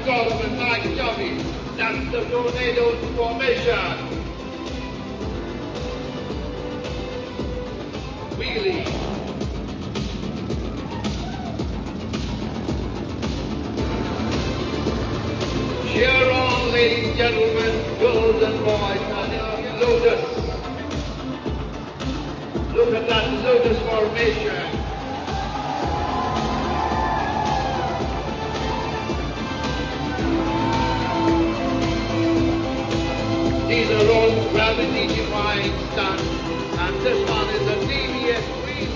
golfers like Pynshohbiej. That's the tornado formation. Wheelie. Cheer on, ladies and gentlemen, girls and boys, and lotus. Look at that lotus formation. These are all gravity-defying stunts, and this one is a devious wheel.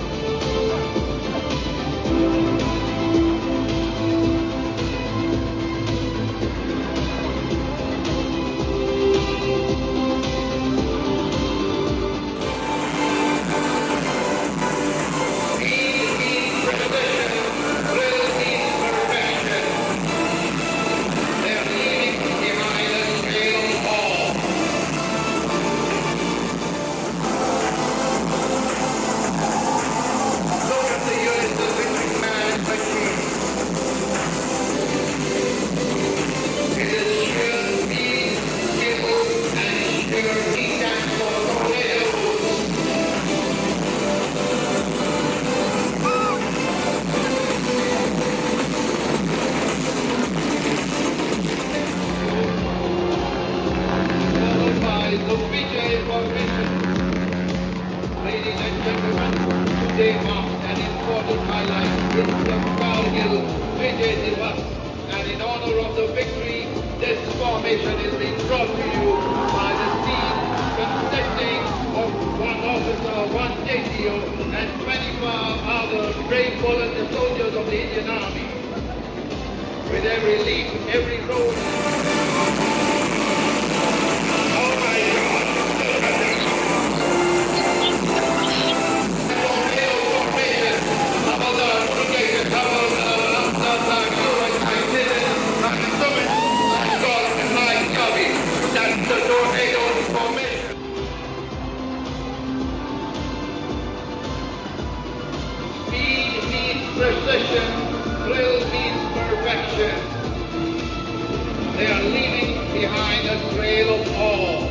Ladies and gentlemen, today marks an important highlight in the Kargil Vijay Divas, and in honor of the victory, this formation is being brought to you by the team consisting of one officer, one JTO, and 25 other brave volunteer soldiers of the Indian Army. With every leap, every roll, precision, thrill means perfection. They are leaving behind a trail of awe.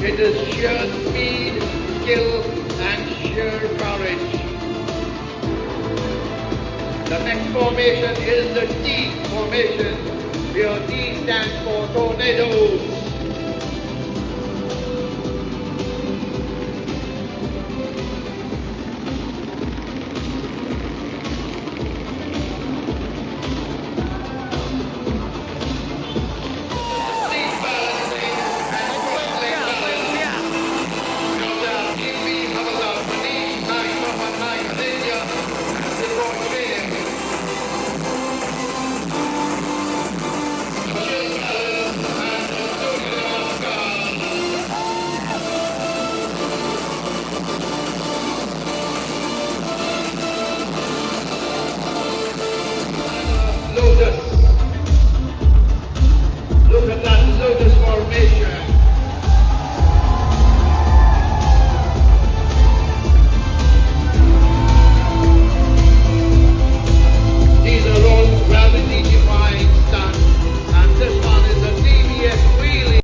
It is sheer speed, skill, and sheer courage. The next formation is the T formation, where T stands for tornadoes.